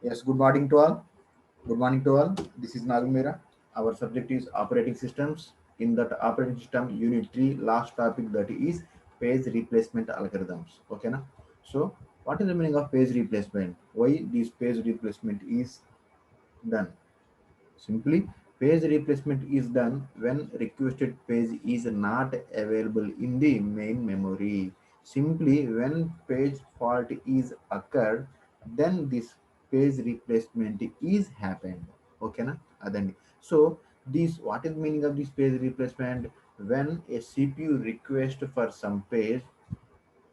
Yes, good morning to all. Good morning to all. This is Nagumira. Our subject is operating systems. In that operating system, unit 3, last topic that is page replacement algorithms. Okay, na? So, what is the meaning of page replacement? Why this page replacement is done? Simply, page replacement is done when requested page is not available in the main memory. Simply, when page fault is occurred, then this page replacement is happened. Okay, na? Adandi. So, this what is the meaning of this page replacement? When a CPU request for some page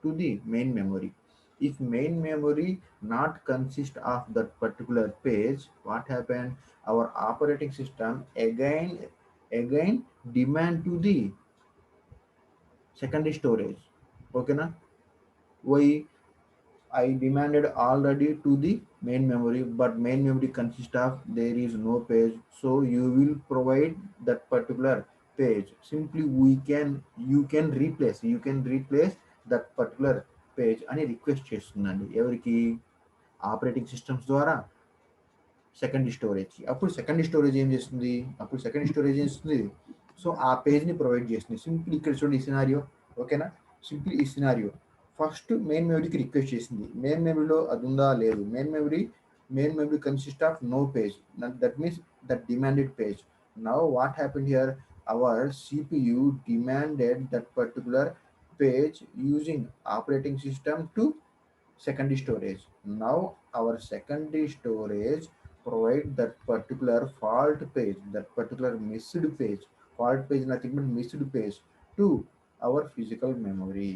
to the main memory. If main memory not consist of that particular page, what happened? Our operating system again demand to the secondary storage. Okay, na? Why I demanded already to the main memory, but main memory consists of there is no page, so you will provide that particular page. Simply you can replace that particular page అని request చేస్తుందండి ఎవరికి operating systems ద్వారా secondary storage. అప్పుడు secondary storage ఏం చేస్తుంది so ఆ పేజ్ని provide చేస్తుంది. Simple ఇక్కడ చూడండి ఈ సినారియో. ఓకేనా? సింపుల్ ఈ సినారియో ఫస్ట్ మెయిన్ మెమరీకి రిక్వెస్ట్ చేసింది. మెయిన్ మెమరీలో అది ఉందా లేదు. Main memory consist of no page. That means that demanded page. Now what happened here, our CPU demanded that particular page using operating system to secondary storage. Now our secondary storage provide that particular fault page, that particular missed page, fault page nothing but missed page to our physical memory.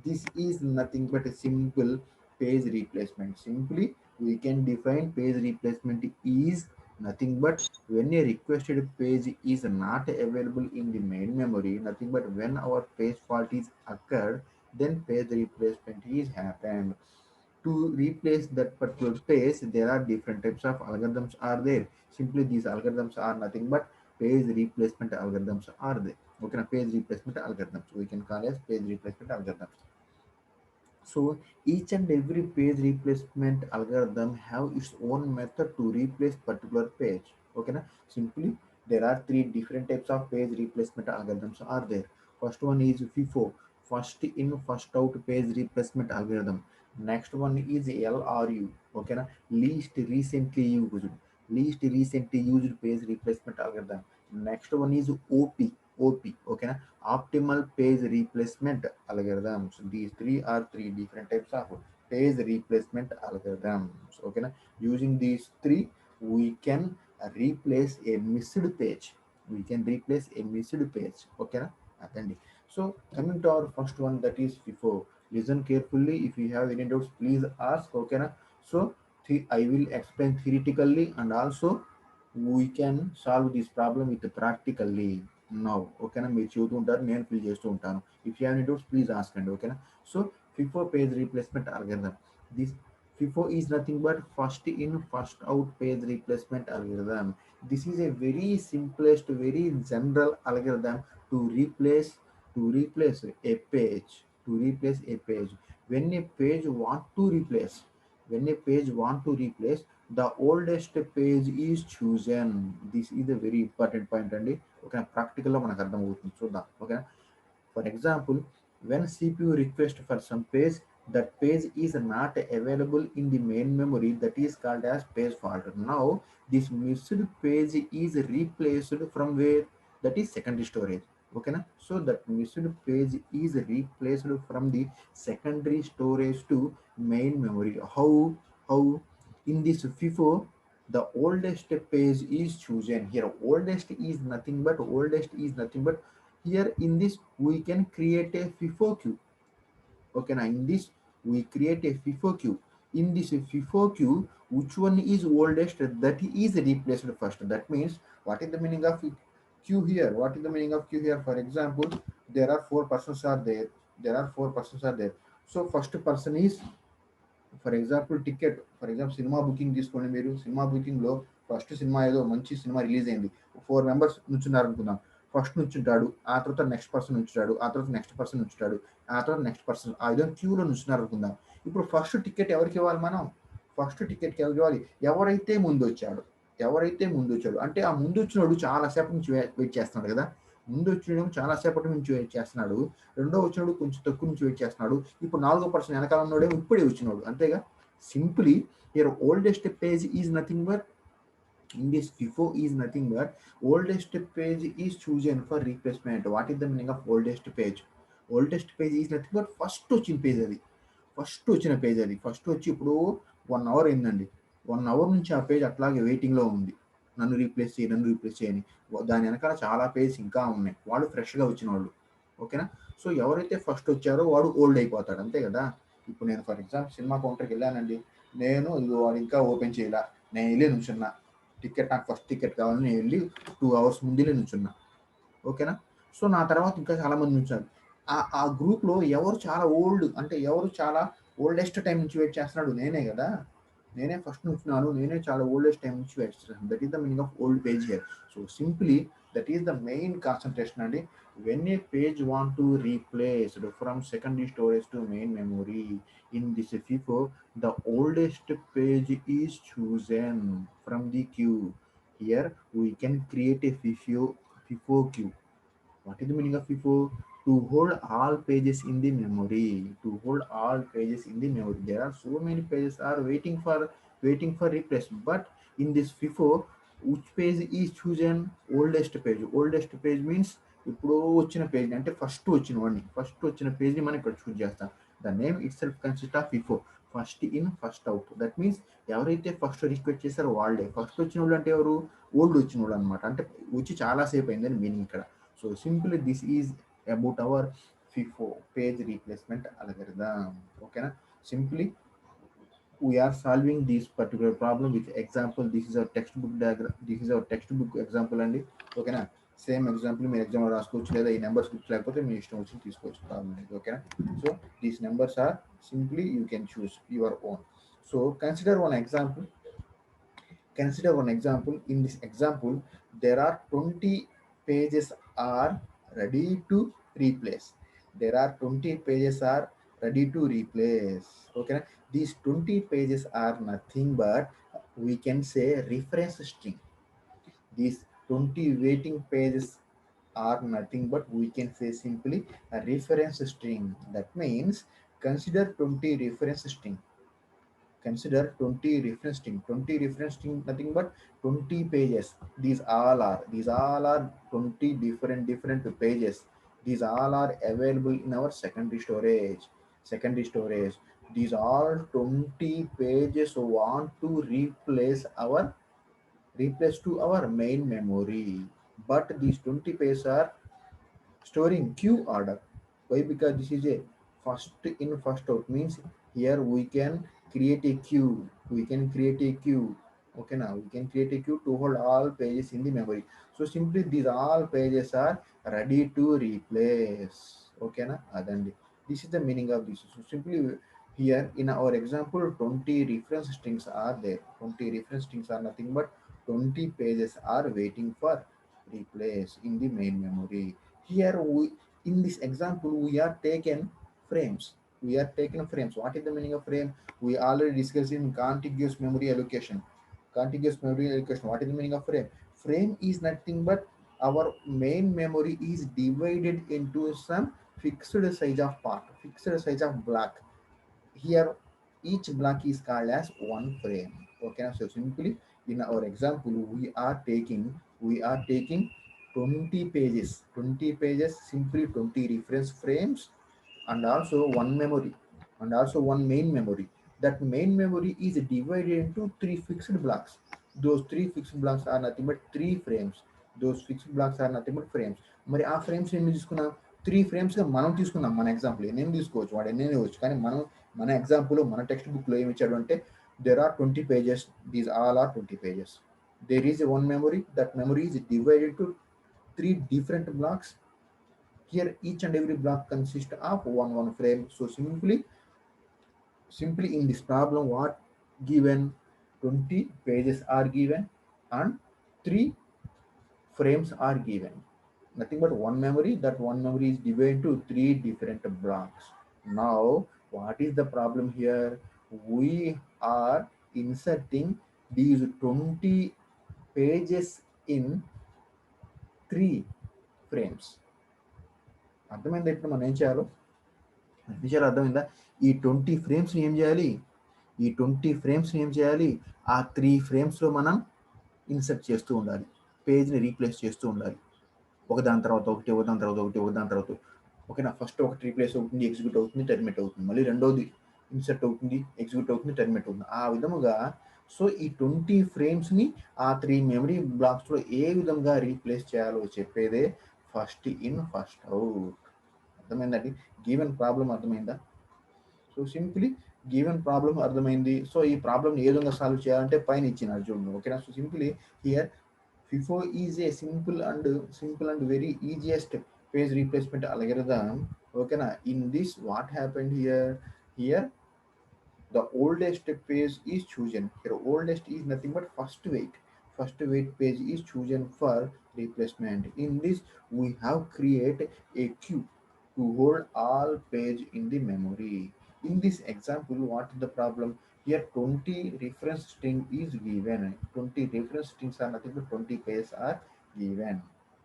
This is nothing but a simple page replacement. Simply we can define page replacement is nothing but when a requested page is not available in the main memory, nothing but when our page fault is occurred, then page replacement is happened. To replace that particular page, there are different types of algorithms are there. Simply these algorithms are nothing but page replacement algorithms are there. Okay, page replacement algorithms we can call as page replacement algorithms. So each and every page replacement algorithm have its own method to replace particular page. Okay, na? Simply there are three different types of page replacement algorithms are there. First one is FIFO, first in first out page replacement algorithm. Next one is LRU. Okay, na? Least recently used page replacement algorithm. Next one is OP. Okay, na? Optimal page replacement algorithms. These three are three different types of page replacement algorithms. Okay, na? Using these three, we can replace a missed page. Okay, na? Attending. So coming to our first one, that is FIFO. Listen carefully. If you have any doubts, please ask. Okay, na? So I will explain theoretically and also we can solve this problem with practically now. ఓకేనా? మీరు చూస్తూ ఉంటారు, నేను fill చేస్తూ ఉంటాను. If you have any doubts please ఆస్కండి. ఓకేనా? So FIFO page replacement algorithm. This FIFO is nothing but first in first out page replacement algorithm. This is a very simplest, very general algorithm to replace a page. When a page want to replace, the oldest page is chosen. This is a very important point అండి. Okay, ప్రాక్టికల్లో మనకు అర్థమవుతుంది. చూద్దాం. Okay, for example, when CPU request for some page, that page is not available in the main memory, that is called as page fault. Now this missed page is replaced from where? That is secondary storage. Okay, na? So that missed page is replaced from the secondary storage to main memory. How in this FIFO, the oldest page is chosen. Here oldest is nothing but here in this we can create a FIFO queue. Okay, now in this we create a FIFO queue. In this FIFO queue, which one is oldest, that is replaced first. That means what is the meaning of queue here? For example, there are four persons are there. So first person is, for example ticket, for example cinema booking తీసుకోండి. మీరు cinema బుకింగ్లో first cinema ఏదో మంచి cinema release అయింది, 4 members నుంచున్నారు అనుకుందాం. First నుంచుంటాడు, ఆ తర్వాత next person ఉంచుతాడు, ఆ తర్వాత నెక్స్ట్ పర్సన్ ఉంచుతాడు, ఆ తర్వాత నెక్స్ట్ పర్సన్, ఆ విధంగా క్యూలో నుంచున్నారు అనుకుందాం. ఇప్పుడు ఫస్ట్ టికెట్ ఎవరికి ఇవ్వాలి మనం? ఫస్ట్ టికెట్కి వెళ్ళాలి. ఎవరైతే ముందు వచ్చాడు అంటే ఆ ముందు వచ్చినోడు చాలాసేపటి నుంచి వెయిట్ చేస్తున్నాడు కదా. ముందు వచ్చిన చాలా సేపటి నుంచి వెయిట్ చేస్తున్నాడు. రెండో వచ్చినోడు కొంచెం తక్కువ నుంచి వెయిట్ చేస్తున్నాడు. ఇప్పుడు నాలుగో పర్సన్ వెనకాల ఉన్నాడేమో ఇప్పుడే వచ్చినోడు, అంతేగా. Simply here oldest page is nothing but in this FIFO is nothing but oldest page is chosen for replacement. What is the meaning of oldest page? Oldest page is nothing but first వచ్చిన page అది. First వచ్చి ఇప్పుడు 1 hour అయిందండి. 1 hour నుంచి ఆ page అట్లాగే వెయిటింగ్లో ఉంది. నన్ను రీప్లేస్ చేయని. దాని వెనకాల చాలా పేజెస్ ఇంకా ఉన్నాయి. వాళ్ళు ఫ్రెష్గా వచ్చిన వాళ్ళు, ఓకేనా. సో ఎవరైతే ఫస్ట్ వచ్చారో వాడు ఓల్డ్ అయిపోతాడు, అంతే కదా. ఇప్పుడు నేను ఫర్ ఎగ్జాంపుల్ సినిమా కౌంటర్కి వెళ్ళానండి. నేను వాడు ఇంకా ఓపెన్ చేయాల, నేను వెళ్ళి నుంచున్నా. నాకు ఫస్ట్ టికెట్ కావాలని నేను వెళ్ళి 2 hours ముందే నుంచున్నా, ఓకేనా. సో నా తర్వాత ఇంకా చాలా మంది నుంచారు. ఆ గ్రూప్లో ఎవరు చాలా ఓల్డ్ అంటే ఎవరు చాలా ఓల్డెస్ట్ టైం నుంచి వెయిట్ చేస్తున్నాడు, నేనే కదా. నేనే ఫస్ట్ నుంచున్నాను, నేనే చాలా ఓల్డెస్ట్ టైం నుంచి వెయిట్ చేస్తున్నాను. That is the meaning of old page here. So simply that is the main concentration అండి. When a page want to replaced from secondary storage to main memory in this FIFO, the oldest page is chosen from the queue. Here we can create a FIFO queue. What is the meaning of FIFO? To hold all pages in the memory. There are so many pages are waiting for replace. But in this FIFO, which page is chosen? Oldest page means ఇప్పుడు వచ్చిన page అంటే first వచ్చిన పేజ్ని మనం ఇక్కడ చూస్ చేస్తాం. The name it self consist of FIFO, first in first out. That means ఎవరైతే first request చేశారో వాళ్ళే. ఫస్ట్ వచ్చిన వాళ్ళు అంటే ఎవరు? ఓల్డ్ వచ్చిన వాళ్ళు అనమాట. అంటే వచ్చి చాలాసేపు అయిందని మీనింగ్ ఇక్కడ. So simply this is about our FIFO, page replacement algorithm. Okay, na? Simply we are solving this particular problem with example. This is our textbook diagram. This is our textbook example అండి, ఓకేనా. Same example మీరు exam రాసుకోవచ్చు, లేదా ఈ numbers గుర్తు లేకపోతే మీ ఇష్టం వచ్చి తీసుకోవచ్చు, ప్రాబ్లం లేదు, ఓకేనా. So these numbers are simply you can choose your own. So consider one example. In this example there are 20 pages are ready to replace. Okay, these 20 pages are nothing but we can say reference string. These 20 waiting pages are nothing but we can say simply a reference string. That means consider 20 reference string. 20 reference string nothing but 20 pages. These all are 20 different pages. These all are available in our secondary storage. These all 20 pages want to replace to our main memory, but these 20 pages are storing queue order. Why? Because this is a first in first out, means here we can create a queue. Okay, now we can create a queue to hold all pages in the memory. So simply these all pages are ready to replace. Okay, na adandi. This is the meaning of this. So simply here in our example 20 reference strings are there. 20 reference strings are nothing but 20 pages are waiting for replace in the main memory. Here in this example we are taken frames. What is the meaning of frame? We already discussed in contiguous memory allocation. What is the meaning of frame? Frame is nothing but our main memory is divided into some fixed size of block. Here each block is called as one frame. Okay, so simply in our example we are taking 20 pages, simply 20 reference frames, and also one main memory. That main memory is divided into 3 fixed blocks. Those 3 fixed blocks are nothing but 3 frames. మరి ఆ frames ఎన్ని తీసుకున్నాం? 3 ఫ్రేమ్స్గా మనం తీసుకున్నాం. మన example ఎన్ని తీసుకోవచ్చు, వాడు ఎన్ని ఇవ్వచ్చు. కానీ మన ఎగ్జాంపుల్ మన టెక్స్ట్ బుక్లో ఏమి ఇచ్చాడు అంటే there are 20 pages. These all are 20 pages. There is one memory. That memory is divided to 3 different blocks. Here each and every block consists of one frame. So simply in this problem what given? 20 pages are given and 3 frames are given. Nothing but one memory. That one memory is divided into 3 different blocks. Now what is the problem here? We are inserting these 20 pages in 3 frames. అర్థమైందా ఇప్పుడు మనం ఏం చేయాలో? విషయాలు అర్థమైందా? ఈ 20 ఫ్రేమ్స్ని ఏం చేయాలి? ఈ 20 ఫ్రేమ్స్ని ఏం చేయాలి? ఆ 3 ఫ్రేమ్స్లో మనం ఇన్సర్ట్ చేస్తూ ఉండాలి, పేజ్ని రీప్లేస్ చేస్తూ ఉండాలి. ఒకదాని తర్వాత ఒకటి, ఒకదాని తర్వాత ఒకటి, ఒకదాని తర్వాత ఓకేనా. ఫస్ట్ ఒకటి రీప్లేస్ అవుతుంది, ఎగ్జిక్యూట్ అవుతుంది, టర్మినేట్ అవుతుంది. మళ్ళీ రెండోది ఇన్సర్ట్ అవుతుంది, ఎగ్జిక్యూట్ అవుతుంది, టర్మినేట్ అవుతుంది. ఆ విధముగా సో ఈ 20 ఫ్రేమ్స్ని ఆ 3 మెమరీ బ్లాక్స్లో ఏ విధంగా రీప్లేస్ చేయాలో చెప్పేదే ఫస్ట్ ఇన్ ఫస్ట్ అవుట్. అర్థమైందండి? గివెన్ ప్రాబ్లం అర్థమైందా? సో సింప్లీ గివెన్ ప్రాబ్లం అర్థమైంది. సో ఈ ప్రాబ్లమ్ని ఏ విధంగా సాల్వ్ చేయాలంటే పైన ఇచ్చినారు చూడండి. ఓకేనా. So simply here FIFO is a simple and very easiest page replacement algorithm. Okay na. In this, what happened here? Here, the oldest page is chosen. Here, oldest is nothing but first weight. First weight page is chosen for replacement. In this, we have created a queue to hold all page in the memory. In this example, what is the problem? Here 20 reference string is given. 20 reference strings are nothing but 20 pages are given.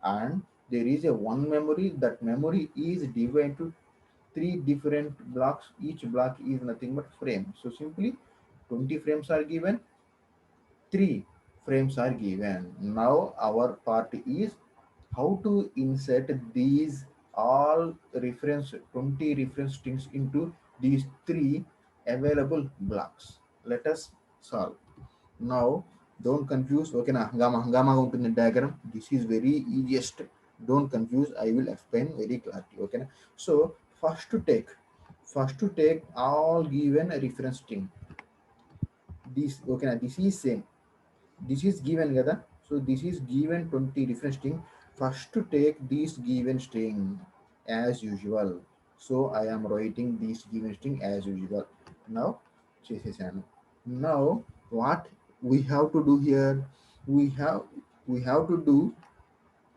And there is a one memory. That memory is divided to 3 different blocks. Each block is nothing but frame. So simply 20 frames are given, 3 frames are given. Now our part is how to insert these all reference 20 reference strings into these 3 available blocks. Let us solve. Now don't confuse. Okay na, hangama ఉంటుంది diagram. This is very easiest. Don't confuse. I will explain very clearly. Okay na. So first to take all given reference string. This okay na, this is same. This is given kada. So this is given 20 different string. First to take this given string as usual. So I am writing this given string as usual. Now చేసేసాను. Now what we have to do here? We have to do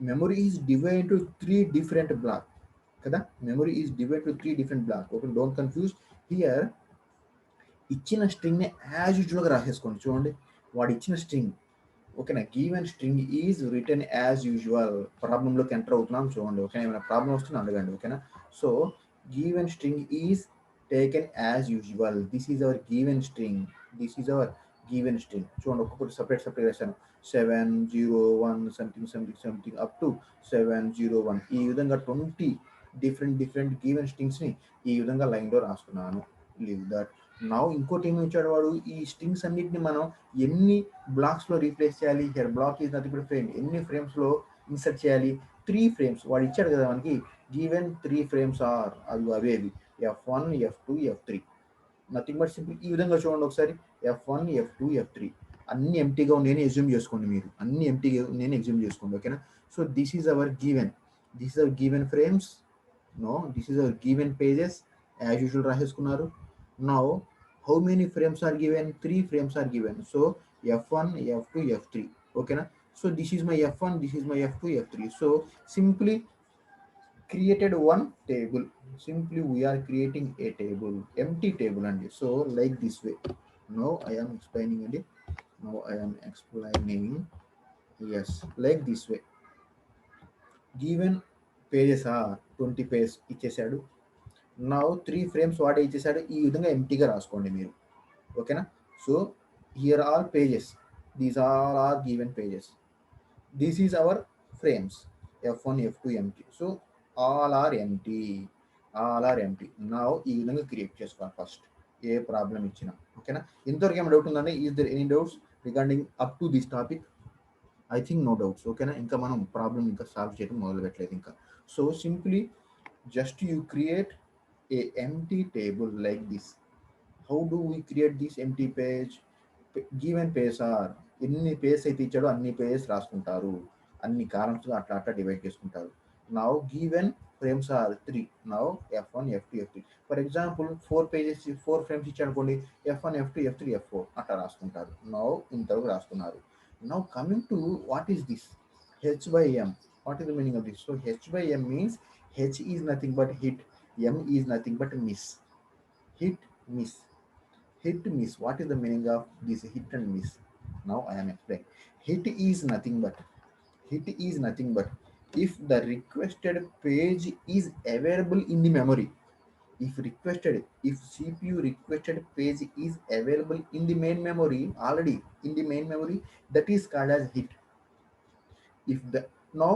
memory is divided into 3 different blocks kada. Memory is divided to 3 different blocks. Okay, don't confuse. Here ఇచ్చిన స్ట్రింగ్ని as యూజువల్గా రాసేసుకోండి. చూడండి, వాడు ఇచ్చిన string ఓకేనా, given string is return as usual. ప్రాబ్లంలోకి enter అవుతున్నాం చూడండి. ఓకేనా, ఏమైనా ప్రాబ్లం వస్తుందో అడగండి. ఓకేనా. So given string is taken as usual. This is our given string. This is our given string. చూడండి, ఒక్కొక్కటి సపరేట్ రాశాను. 701 సంథింగ్ అప్ టు 701. ఈ విధంగా 20 డిఫరెంట్ గివెన్ స్ట్రింగ్స్ని ఈ విధంగా లైన్లో రాసుకున్నాను. Leave that. నౌ ఇంకోటి ఏమి ఇచ్చాడు వాడు, ఈ స్ట్రింగ్స్ అన్నిటిని మనం ఎన్ని బ్లాక్స్లో రీప్లేస్ చేయాలి. Here block is nothing but frame. ఎన్ని ఫ్రేమ్స్లో ఇన్సర్ట్ చేయాలి? 3 ఫ్రేమ్స్. వాడు ఇచ్చాడు కదా మనకి, గివెన్ 3 ఫ్రేమ్స్ ఆర్ అవేవి F1 F2 F3. Nothing but simple. ఈ విధంగా చూడండి ఒకసారి, F1 F2 F3 అన్ని ఎంటీగా నేను ఎజ్యూమ్ చేసుకోండి. మీరు అన్ని ఎంటీగా నేను ఎజ్యూమ్ చేసుకోండి. ఓకేనా. So this is our given frames. No, this is our given pages. As usual రాసేసుకున్నారు. Now, how many frames are given? 3 frames are given. So F1, F2, F3. Okay na? So this is my F1, this is my F2, F3. So simply created one table. Simply we are creating a table, empty table, and so like this way. Now I am explaining it. Now I am explaining. Yes, like this way. Given pages are 20 pages ఇచ్చేసాడు. Now 3 frames వాడే ఇచ్చేసాడు. ఈ విధంగా ఎంటీగా రాసుకోండి మీరు. ఓకేనా. So here are pages. These all are given pages. This is our frames F1 F2 empty. So all are empty. Now ఈ విధంగా క్రియేట్ చేసుకోవాలి ఫస్ట్, ఏ ప్రాబ్లం ఇచ్చినా. ఓకేనా. ఇంతవరకు ఏమైనా డౌట్ ఉందండి? Is there any doubts regarding up to this topic? I think no doubts. ఓకేనా. ఇంకా మనం ప్రాబ్లం ఇంకా సాల్వ్ చేయడం మొదలు పెట్టలేదు ఇంకా. So simply just you create a empty table like this. How do we create this empty page? Given pages are ఎన్ని pages అయితే ఇచ్చాడో అన్ని పేజెస్ రాసుకుంటారు. అన్ని కాలమ్స్ అట్లా డివైడ్ చేసుకుంటారు. Now given frames are 3. Now F1 F2 F3. For example 4 frames ఇచ్చాడు అనుకోండి, F1 F2 F3 F4 అట్లా రాసుకుంటారు. నౌ ఇంతవరకు రాసుకున్నారు. Now coming to what is this H by M. What is the meaning of this? So H by M means H is nothing but hit, M is nothing but miss. Hit, miss. Hit miss. What is the meaning of this hit and miss? Now I am explaining. Hit is nothing but hit is nothing but if the requested page is available in the memory. If CPU requested page is available in the main memory already in the main memory, that is called as hit. If the now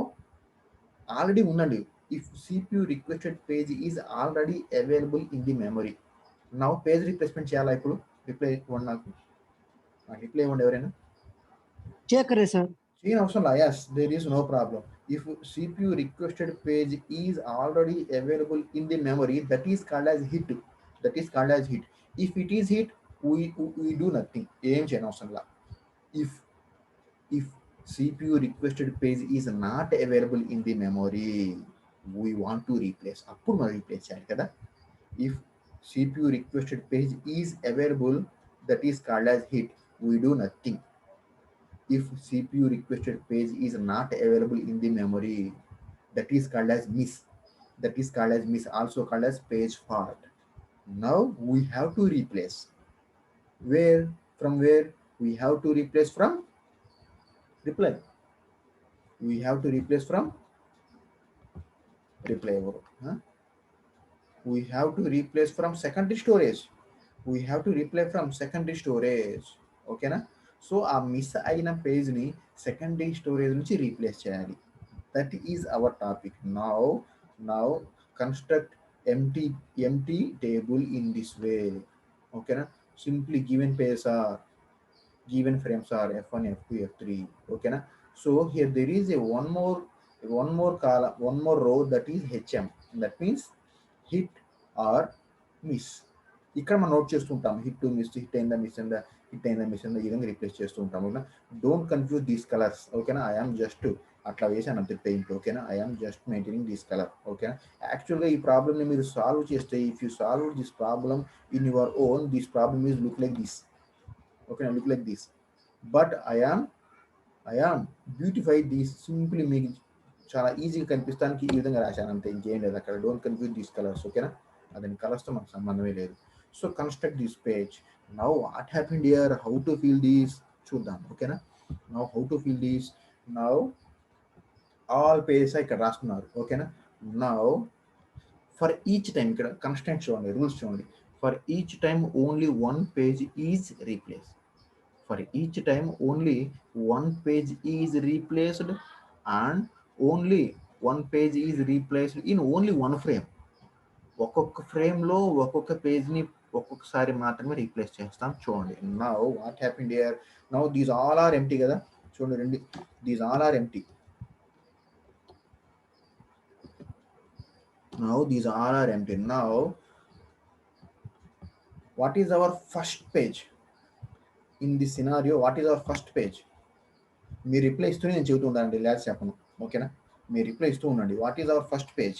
already ఉన్నది, if CPU requested page is already available in the memory, now page replacement చేయాలా ఇప్పుడు? Reply ఇవ్వండి నాకు reply ఇవ్వండి ఎవరైనా. Check करें sir. చేయని అవసరం లా. yes, there is no problem. If CPU requested page is already available in the memory, that is called as hit. That is called as hit. If it is hit, we do nothing. ఏం చేయని అవసరం లా. If CPU requested page is not available in the memory, we want to replace. అప్పుడు మనం replace చేయాలి కదా. If CPU requested page is available, that is called as hit. We do nothing. If CPU requested page is not available in the memory, that is called as miss. That is called as miss, also called as page fault. Now we have to replace. Where? From where? We have to replace from reply. We have to replace from reply. Huh? We have to replace from secondary storage. We have to replace from secondary storage. Okay na? So ఆ miss అయిన పేజ్ని secondary storage నుంచి replace చేయాలి. That is our topic. Now construct empty table in this way. ఓకేనా? Simply given page are given frames are f1, f2, f3. Okay na? So here there is a one more column, one more row, that is hm. That means hit or miss. ఇక్కడ మనం note చేస్తుంటాం hit to miss, hit అయిందా miss అయిందా, hit అయిందా miss అయిందా, ఈ విధంగా replace చేస్తూ ఉంటాం. ఓకేనా? Don't confuse these colours. ఓకేనా? ఐఆమ్ జస్ట్ అట్లా వేసాను అంతే పెయింట్. ఓకేనా? I am just maintaining this colour. ఓకేనా? యాక్చువల్గా ఈ ప్రాబ్లమ్ని మీరు సాల్వ్ చేస్తే, if you solve this problem in your own, this problem is look like this. Okay, look like this. But I am beautify these simply మీకు చాలా ఈజీగా కనిపిస్తానికి ఈ విధంగా రాశాను అంతే, ఇంకేం లేదు అక్కడ. Don't confuse these colours. ఓకేనా? అదని కలర్స్తో మనకు సంబంధమే లేదు. So construct this page. Now what happened here, how to fill these చూద్దాం. ఓకేనా? Now how to fill these. Now all pages ఇక్కడ రాసుకున్నారు. ఓకేనా? నౌ ఫర్ ఈచ్ టైం ఇక్కడ కన్స్టెంట్ చూడండి, రూల్స్ చూడండి. For each time only one page is replace. For each time only one page is replaced, and only one page is replaced in only one frame. ఒక్కొక్క ఫ్రేమ్లో ఒక్కొక్క పేజ్ని ఒక్కొక్కసారి మాత్రమే replace చేస్తాం. చూడండి. Now what happened here, now these all are empty కదా. చూడండి రండి, these all are empty. Now these all are empty. Now what is our first page? In this scenario, what is our first page? మీరు reply ఇస్తూనే నేను చెబుతూ ఉండాలండి, లేకపోతే చెప్పను. ఓకేనా? మీరు రిప్లై ఇస్తూ ఉండండి. What is our first page?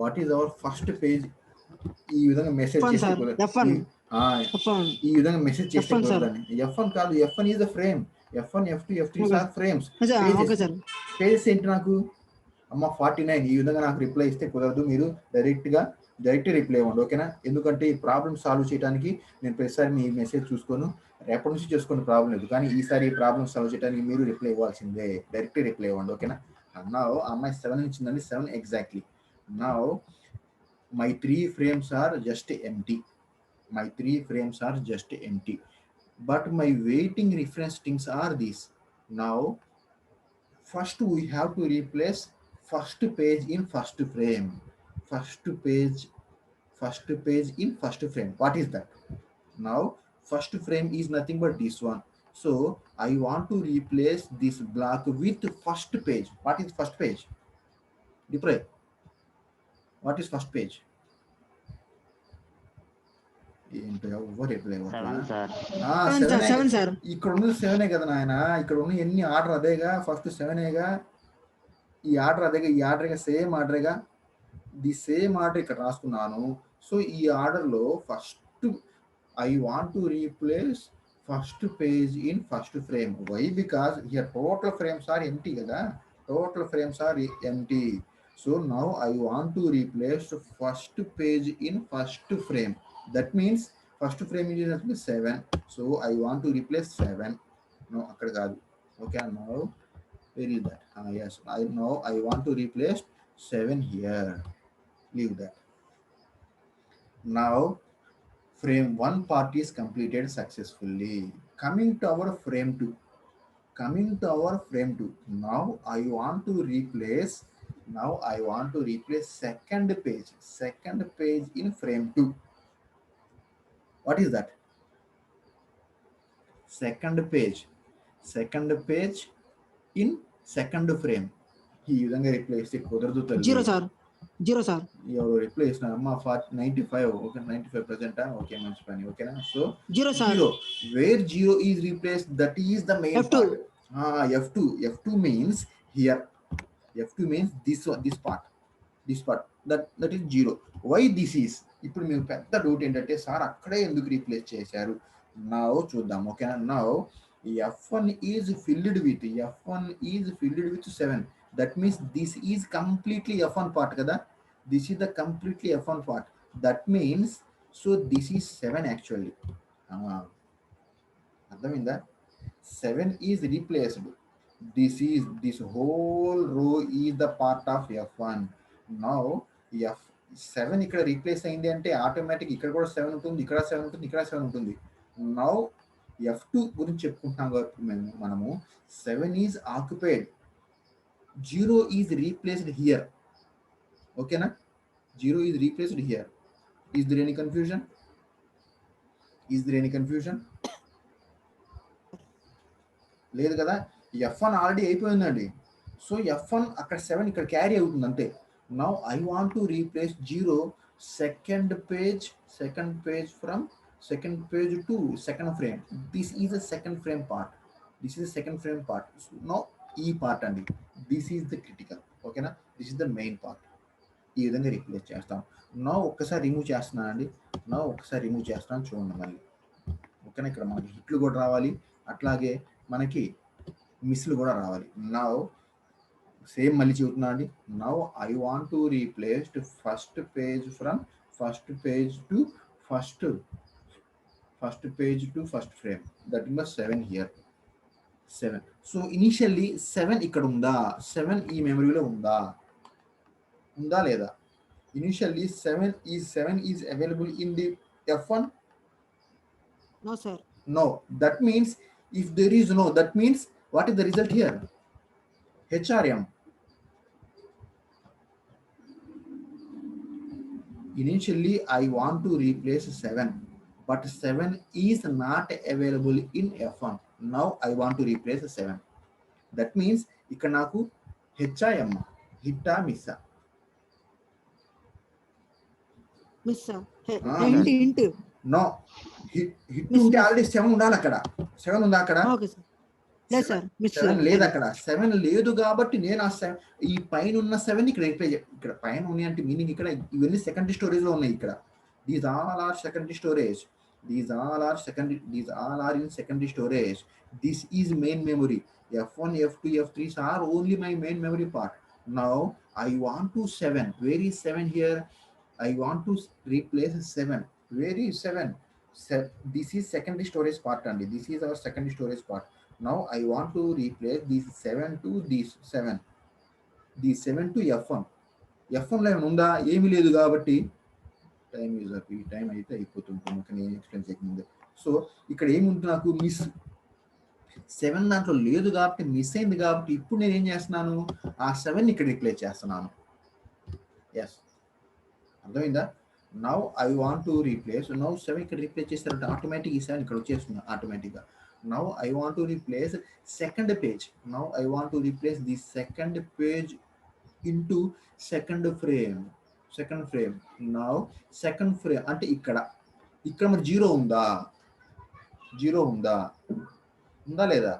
What is our first page? ఈ విధంగా మెసేజ్ చేస్తే ఈ విధంగా మెసేజ్ చేస్తే F1 కాదు, F1 is the frame. F1, F2, F3 are frames. Pages ఏంటి నాకు? అమ్మ 49. ఈ విధంగా నాకు రిప్లై ఇస్తే కుదరదు. మీరు డైరెక్ట్ రిప్లై ఇవ్వండి. ఓకేనా? ఎందుకంటే ఈ ప్రాబ్లమ్ సాల్వ్ చేయడానికి నేను ప్రతిసారి మీ మెసేజ్ చూసుకోను. రేపటి నుంచి చేసుకోండి, ప్రాబ్లం లేదు. కానీ ఈసారి ఈ ప్రాబ్లమ్ సాల్వ్ చేయడానికి మీరు రిప్లై ఇవ్వాల్సిందే. డైరెక్ట్ రిప్లై ఇవ్వండి. ఓకేనా? నా అమ్మాయి 7 ఇచ్చిందండి, 7 ఎగ్జాక్ట్లీ. నా my 3 frames are just empty. My 3 frames are just empty. But my waiting reference things are these. Now first we have to replace first page in first frame. First page in first frame. What is that? Now first frame is nothing but this one. So I want to replace this block with first page. What is first page? Dipray, what is first page? ఇక్కడ ఉన్నది 7 కదా నాయన. ఇక్కడ ఉన్న ఎన్ని order అదేగా, first 7 ఈ order అదేగా, ఈ ఆర్డర్గా సేమ్ ఆర్డర్గా, ది సేమ్ ఆర్డర్ ఇక్కడ రాసుకున్నాను. సో ఈ ఆర్డర్లో first I want to replace first page in first frame. Why? Because here total frames are empty కదా. Total frames are empty. So now I want to replace the first page in first frame. That means first frame is actually 7. So I want to replace 7. No, akkada kaadu. Okay, now where is that? Yes, I want to replace 7 here. Leave that. Now frame 1 part is completed successfully. Coming to our frame 2. Now I want to replace second page in frame 2. What is that? Second page in second frame. ఈ విధంగా replace కుదరదు తల్లి. 0 sir. 0 sir. ఎవరు replace అమ్మ 95. Okay, 95% okay, మంచి పని. ఓకేనా? So 0 sir. 0 where 0 is replaced, that is the main F2. part. F2 means here. F2 means this part that is 0. why this is? ఇప్పుడు మీకు పెద్ద డౌట్ ఏంటంటే సార్ అక్కడే ఎందుకు రీప్లేస్ చేశారు? నౌ చూద్దాం. ఓకేనా? Now F1 is filled with 7. That means this is completely F1 part kada. This is the completely F1 part. That means so this is 7 actually. అర్థమైందా? 7 is replaced. This whole row is the part of F1. Now F7 ఇక్కడ replace అయింది అంటే automatic ఇక్కడ కూడా 7 ఉంటుంది, ఇక్కడ 7 ఉంటుంది, ఇక్కడ 7 ఉంటుంది. నౌ F2 గురించి చెప్పుకుంటున్నాం కాబట్టి మనము 7 is occupied, 0 is replaced here. ఓకేనా? 0 is replaced here. Is there any confusion? లేదు కదా? F1 ఆల్రెడీ అయిపోయిందండి. సో F1 అక్కడ 7 ఇక్కడ క్యారీ అవుతుంది అంతే. Now I want to replace 0 second page from second page to second frame. This is a second frame part. So now ఈ part అండి, this is the critical. ఓకేనా? This is the main part. ఈ విధంగా replace చేస్తాం. నా ఒక్కసారి remove చేస్తున్నాను చూడండి మళ్ళీ. ఓకేనా? ఇక్కడ మనకి హిట్లు కూడా రావాలి, అట్లాగే మనకి మిస్లు కూడా రావాలి. నౌ సేమ్ మళ్ళీ చెబుతున్నా అండి. Now I want to replace first page from first page to first frame. That is 7 here. 7. So initially 7 ఇక్కడ ఉందా? 7 ఈ మెమరీలో ఉందా లేదా? Initially 7 is available in the F1. No sir. No. That means if there is no, that means what is the result here? HRM. Initially I want to replace 7, but 7 is not available in F1. Now I want to replace 7. That means ఇక్కడ నాకు HIM, హిట్టా మిస్సా? Miss sir. Hint. No. Hit ఉంటే already 7 ఉండాలి అక్కడ. 7 ఉందా అక్కడ? Okay sir. లేదు sir. Miss 7 లేదు అక్కడ. 7 లేదు కాబట్టి నేను ఆ 7 ఈ పైన ఉన్న 7 ఇక్కడ రిప్లేస్. ఇక్కడ పైన ఉన్నాయి అంటే మీనింగ్ ఇక్కడ ఇవన్నీ సెకండరీ స్టోరేజ్ లో ఉన్నాయి. ఇక్కడ these all are secondary storage. These all are in secondary storage. This is main memory. F1, F2, F3 are only my main memory part. Now I want to 7. Where is 7 here? I want to replace 7. Where is 7? This is secondary storage part only. This is our secondary storage part. Now I want to replace this 7 to this 7. This 7 to F1. F1 లో ఉందా? ఏమీ లేదు కాబట్టి time use up. ఈ time అయితే అయిపోతుంది నేను explain చేయకముందు. సో ఇక్కడ ఏముంటుంది నాకు? మిస్ 7 దాంట్లో లేదు కాబట్టి మిస్ అయింది కాబట్టి ఇప్పుడు నేను ఏం చేస్తున్నాను? ఆ 7 ఇక్కడ రిప్లేస్ చేస్తున్నాను. ఎస్, అర్థమైందా? Now I want to replace. Now 7 ఇక్కడ రీప్లేస్ చేస్తారంటే ఆటోమేటిక్ ఈ 7 ఇక్కడ వచ్చేస్తుంది ఆటోమేటిక్గా. Now I want to replace second page. Now I want to replace the second page into second frame. Now second frame అంటే ఇక్కడ మరి 0 ఉందా? 0 ఉందా లేదా?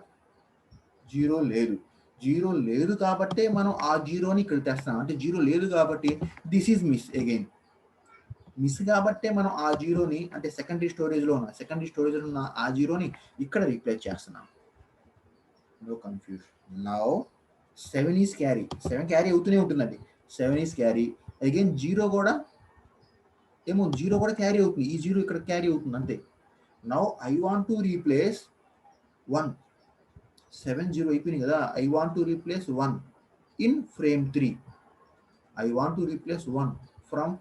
0 లేదు. 0 లేదు కాబట్టి మనం ఆ 0ని ఇక్కడ తెస్తాం. అంటే 0 లేదు కాబట్టి this is miss again. Miss కాబట్టి మనం ఆ 0ని అంటే సెకండరీ స్టోరేజ్లో ఉన్న ఆ 0ని ఇక్కడ రీప్లేస్ చేస్తున్నాం. No confusion. Now 7 is carry. 7 carry అవుతూనే ఉంటుందండి. 7 ఈస్ క్యారీ, అగైన్ 0 కూడా ఏమో 0 కూడా క్యారీ అవుతుంది, ఈ 0 ఇక్కడ క్యారీ అవుతుంది అంతే. Now I want to replace 1, 7 0 అయిపోయింది కదా, I want to replace 1 in frame 3. I want to replace 1 from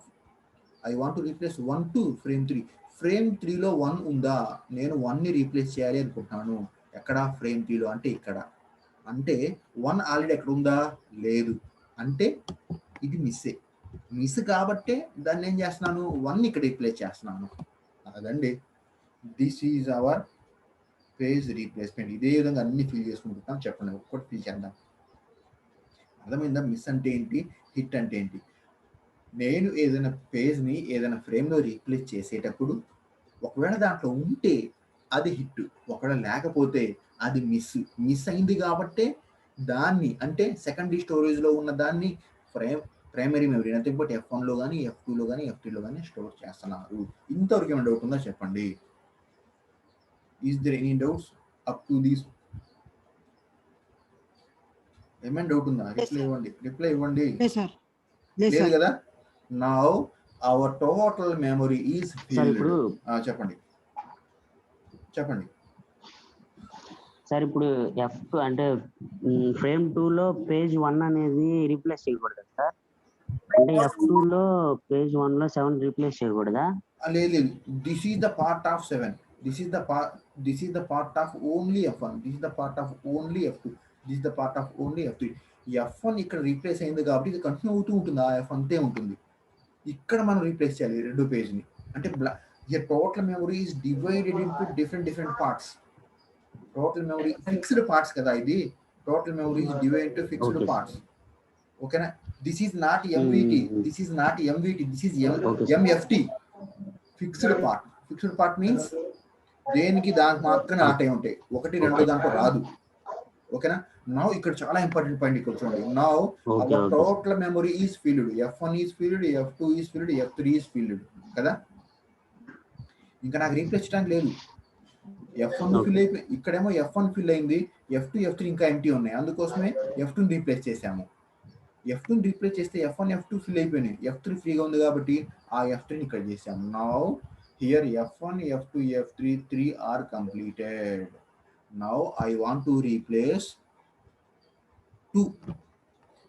I want to replace 1 to frame 3. Frame 3లో 1 ఉందా, నేను 1ని రీప్లేస్ చేయాలి అనుకుంటున్నాను. ఎక్కడ? ఫ్రేమ్ 3లో, అంటే ఇక్కడ. అంటే 1 ఆల్రెడీ ఎక్కడ ఉందా, లేదు. అంటే ఇది మిస్ కాబట్టే దాన్ని ఏం చేస్తున్నాను, 1 ఇక్కడ రీప్లేస్ చేస్తున్నాను. అదండి, this is hour page replacement. ఇదే విధంగా అన్ని ఫిల్ చేసుకుంటాం. చెప్పండి, ఒక్కటి ఫిల్ చేద్దాం. అర్థమైందా? మిస్ అంటే ఏంటి, హిట్ అంటే ఏంటి? నేను ఏదైనా పేజ్ని ఏదైనా ఫ్రేమ్లో రీప్లేస్ చేసేటప్పుడు ఒకవేళ దాంట్లో ఉంటే అది హిట్, ఒకవేళ లేకపోతే అది మిస్ అయింది కాబట్టే దాన్ని, అంటే సెకండరీ స్టోరేజ్లో ఉన్న దాన్ని ప్రైమరీ మెమరీ నథింగ్ బట్ F1లో కానీ F2లో కానీ F3లో కానీ స్టోర్ చేస్తున్నారు. ఇంతవరకు ఏమైనా డౌట్ ఉందా చెప్పండి. Is there any doubts up to this? ఏమైనా డౌట్ ఉందా? రిప్లై ఇవ్వండి. లేదు కదా. Now our total memory is filled. చెప్పండి సార్, ఇప్పుడు F2 అంటే ఫ్రేమ్ 2లో పేజ్ 1 అనేది రీప్లేస్ చేయకూడదు సార్? అంటే F2లో పేజ్ 1లో 7 రీప్లేస్ చేయకూడదా? లేదు, this is the part of 7. This is the part of only F1. This is the part of only F2. This is the part of only F3. F1 ఇక్కడ replace అయింది కాబట్టి ఇది continue అవుతూ ఉంటుంది, ఆ F అంతే ఉంటుంది. ఇక్కడ మనం రీప్లేస్ చేయాలి రెండో పేజ్ని. అంటే total memory is divided into different parts. Total memory fixed parts కదా, ఇది total memory is divided into fixed parts. ఓకేనా? This is not MVT, this is not MVT, this is MFT. Fixed part means దేనికి దానికి మాత్రమే ఆటే ఉంటాయి, 1 2 దాంట్లో రాదు. ఓకేనా? నౌ ఇక్కడ చాలా ఇంపార్టెంట్ పాయింట్ ఇక్కడ చూడండి. Now our total memory is field. F1 is filled, F2 is filled, F3 is filled కదా. ఇంకా నాకు రీప్లేస్ చేయడానికి లేదు. F1 ఫిల్ అయిపోయి, ఇక్కడేమో F1 ఫిల్ అయింది, F2 F3 ఇంకా ఎంటీ ఉన్నాయి, అందుకోసమే F2ని రీప్లేస్ చేసాము. F2ని రీప్లేస్ చేస్తే F1 F2 ఫిల్ అయిపోయినాయి, F3 ఫ్రీగా ఉంది కాబట్టి ఆ F3ని ఇక్కడ చేసాము. Now here F1 F2 F3 3 are completed. Now I want to replace 2.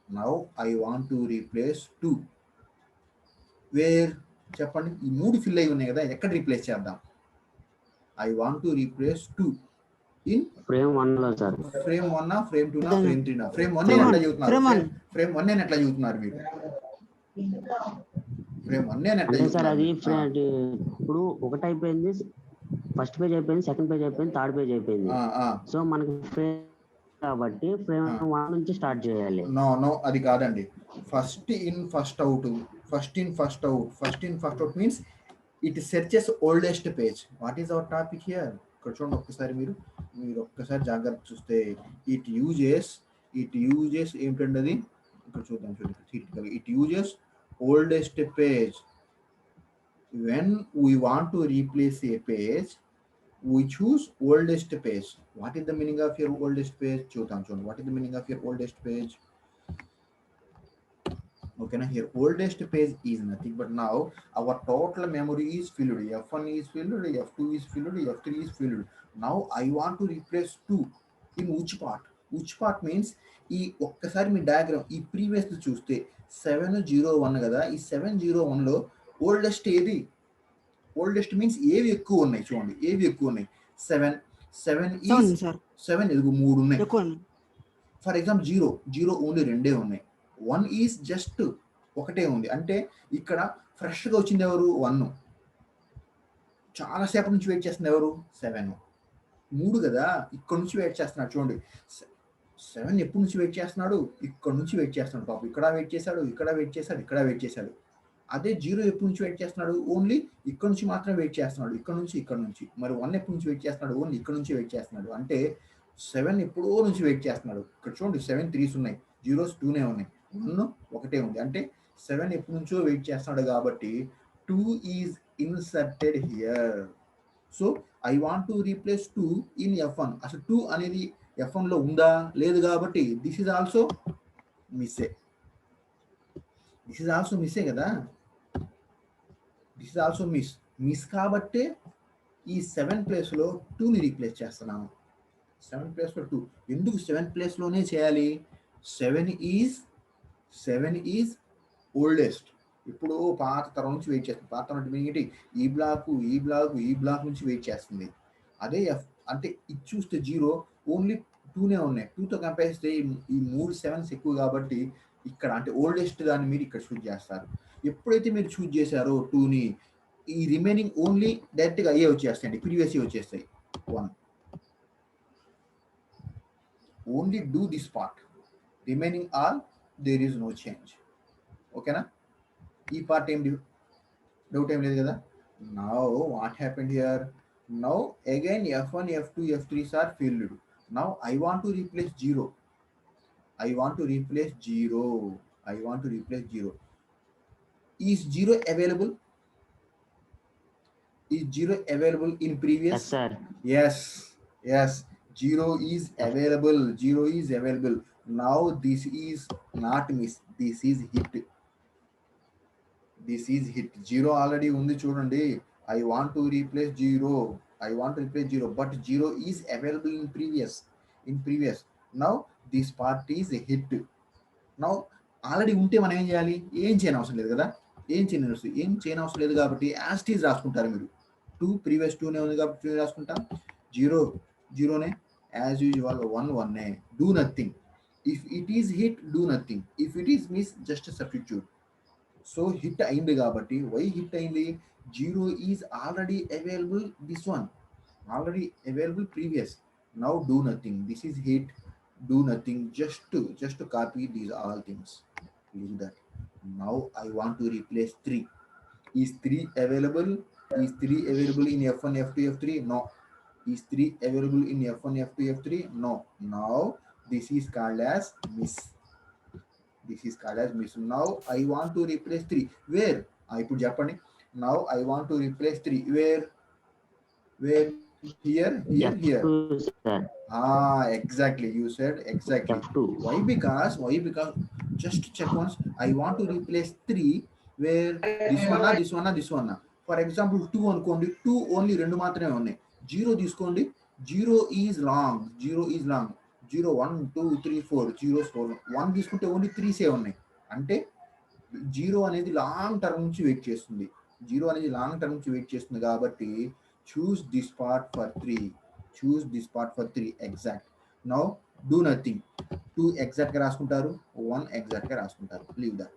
Now I want to replace 2. Where? చెప్పండి. ఈ 3 ఫిల్ అయి ఉన్నాయి కదా, ఎక్కడ రీప్లేస్ చేద్దాం? I want to replace 2 in frame 1లో sir. Frame 1 frame 2 frame 3 frame 1 ఎట్లా చదువుతున్నారు? ఫ్రేమ్ 1 ఎట్లా చదువుతున్నారు మీరు? ఫ్రేమ్ 1 ఎట్లా సార్? అది చదువుతున్నారు? ఇప్పుడు ఒకటి అయిపోయింది, ఫస్ట్ పేజ్ అయిపోయింది, సెకండ్ పేజ్ అయిపోయింది, థర్డ్ పేజ్ అయిపోయింది. సో మనకి ఫ్రేమ్ కాబట్టి ఫ్రేమ్ 1 నుంచి స్టార్ట్ చేయాలి. నో అది కాదండి. First in first out, first in first out means it searches oldest page. What is our topic here? ఇక్కడ చూడండి ఒక్కసారి, మీరు ఒక్కసారి జాగ్రత్త చూస్తే ఇట్ యూజెస్ ఏమిటండి అది? ఇక్కడ చూద్దాం. It uses oldest page. When we want to replace A page, we choose oldest page. What is the meaning of your oldest page? చూద్దాం. What is the meaning of your oldest page? Okay, now here oldest page is nothing but now our total memory is filled. F1 is filled, F2 is filled, F3 is filled. Now I want to replace 2 in which part means ఈ ఒక్కసారి మీ diagram ఈ previous చూస్తే 701 కదా, ఈ 701లో oldest ఏది? Oldest means ఏవి ఎక్కువ ఉన్నాయి చూడండి, ఏవి ఎక్కువ ఉన్నాయి? 7 ఎదుగు 3 ఉన్నాయి. ఫర్ ఎగ్జాంపుల్ 0 ఓన్లీ 2 ఉన్నాయి. 1 ఈజ్ జస్ట్ 1 ఉంది. అంటే ఇక్కడ ఫ్రెష్గా వచ్చింది ఎవరు? 1. చాలాసేపటి నుంచి వెయిట్ చేస్తుంది ఎవరు? 7. 3 కదా, ఇక్కడ నుంచి వెయిట్ చేస్తున్నాడు చూడండి. 7 ఎప్పటి నుంచి వెయిట్ చేస్తున్నాడు? ఇక్కడ నుంచి వెయిట్ చేస్తున్నాడు పాపం. ఇక్కడ వెయిట్ చేశాడు, ఇక్కడ వెయిట్ చేశాడు. అదే 0 ఎప్పటి నుంచి వెయిట్ చేస్తున్నాడు? ఓన్లీ ఇక్కడ నుంచి మాత్రమే వెయిట్ చేస్తున్నాడు, ఇక్కడ నుంచి. మరి 1 ఎప్పటి నుంచి వెయిట్ చేస్తున్నాడు? ఓన్లీ ఇక్కడ నుంచి వెయిట్ చేస్తున్నాడు. అంటే 7 ఎప్పుడో నుంచి వెయిట్ చేస్తున్నాడు. ఇక్కడ చూడండి 7 3s ఉన్నాయి, 0s 2నే ఉన్నాయి, 1 1 ఉంది. అంటే 7 ఎప్పటి నుంచో వెయిట్ చేస్తున్నాడు కాబట్టి 2 is inserted here. So I want to replace 2 in F1. అసలు 2 అనేది F1లో ఉందా? లేదు కాబట్టి దిస్ ఈజ్ ఆల్సో మిస్సే. దిస్ ఇస్ ఆల్సో మిస్సే కదా, దిస్ ఇస్ ఆల్సో మిస్ కాబట్టే ఈ 7 ప్లేస్లో 2ని రీప్లేస్ చేస్తున్నాను. 7 ప్లేస్లో 2 ఎందుకు 7 ప్లేస్లోనే చేయాలి? 7 ఈజ్ ఓల్డెస్ట్. ఇప్పుడు పాత తరం నుంచి వెయిట్ చేస్తుంది. పాత తరం అంటే ఏంటి? ఈ బ్లాక్ నుంచి వెయిట్ చేస్తుంది. అదే ఎఫ్ అంటే ఇది చూస్తే 0 ఓన్లీ 2నే ఉన్నాయి. 2తో కంపేర్ చేస్తే ఈ 3 7s ఎక్కువ కాబట్టి ఇక్కడ అంటే ఓల్డెస్ట్ దాన్ని మీరు ఇక్కడ చూజ్ చేస్తారు. ఎప్పుడైతే మీరు చూజ్ చేశారో 2ని, ఈ రిమైనింగ్ ఓన్లీ డైరెక్ట్గా అయ్యే వచ్చేస్తాయండి, ప్రీవియస్ వచ్చేస్తాయి. 1 only do this part, remaining all there is no change. ఓకేనా? ఈ పార్ట్ ఏం డౌట్ ఏం లేదు కదా. Now what happened here? Now again F1 F2 F3s are filled. Now I want to replace 0. Is 0 available? Is 0 available in previous? Yes, sir. Yes. 0 is available. Now this is not miss, this is hit. 0 already ఉంది చూడండి. I want to replace 0, but 0 is available in previous. Now this part is a hit. Now already ఉంటే మనం ఏం చేయాలి? ఏం చేయని అవసరం లేదు కదా, ఏం చేయని అవసరం లేదు కాబట్టి యాజ్ ఇట్ ఈజ్ రాసుకుంటారు మీరు. 2 ప్రీవియస్ 2నే ఉంది కాబట్టి 2 రాసుకుంటాం. 0నే యాజ్ యూజువల్. 1నే. Do nothing. If it is hit do nothing, if it is miss just substitute. So hit అయింది కాబట్టి, వై హిట్ అయింది? 0 is already available, this one already available previous. Now do nothing, this is hit, do nothing, just to copy these all things, leave that. Now I want to replace 3. Is 3 available in F1 F2 F3? No. Is 3 available in F1 F2 F3? No. Now this is called as miss. Now I want to replace 3. Where? I put Japanese. Now I want to replace 3. Where? Here. F2, sir. Exactly, you said exactly. F2. Why? Because just check once. I want to replace 3 where this one. For example 2 అనుకోండి, 2 only 2 మాత్రమే ఉన్నాయి. 0 తీసుకోండి, 0 is wrong. 0 1 2 3 4 zeros 4. 1 తీసుకుంటే only 3s ఉన్నాయి. అంటే 0 అనేది long term నుంచి wait చేస్తుంది కాబట్టి choose this part for 3. Exact. Now do nothing. 2 exact గా రాసుకుంటారు, 1 exact గా రాసుకుంటారు. Leave that.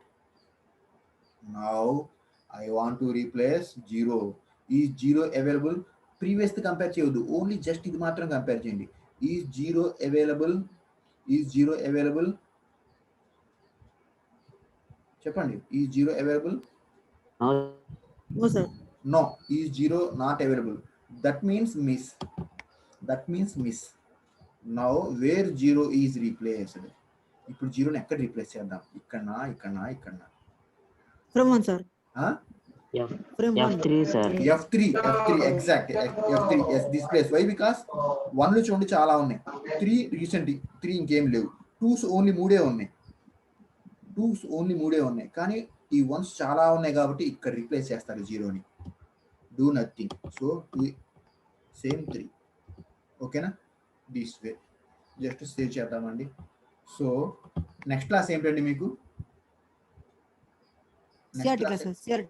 Now I want to replace 0. Is 0 available? Previous తో కంపేర్ చేయొద్దు, ఓన్లీ జస్ట్ ఇది మాత్రం కంపేర్ చేయండి. Is 0 available? చెప్పండి. Is 0 available? No, sir. No. Is 0 not available? That means miss. Now where 0 is replaced? ఇప్పుడు 0ని ఎక్కడ replace చేద్దాం? ఇక్కడ. From 1, sir. From 1. F3, sir. F3 exact. F3 yes, this place. Why? Because 1లు చూడండి చాలా ఉన్నాయి, 3 recent, 3 ఇంకేం లేవు. 2s ఓన్లీ 3 ఉన్నాయి. కానీ ఈ 1s చాలా ఉన్నాయి కాబట్టి ఇక్కడ రీప్లేస్ చేస్తారు 0ని. Do nothing. So same 3. ఓకేనా? దిస్ వే జస్ట్ సేవ్ చేద్దామండి. సో నెక్స్ట్ క్లాస్ ఏంటండి మీకు? CRT class, sir. CRT.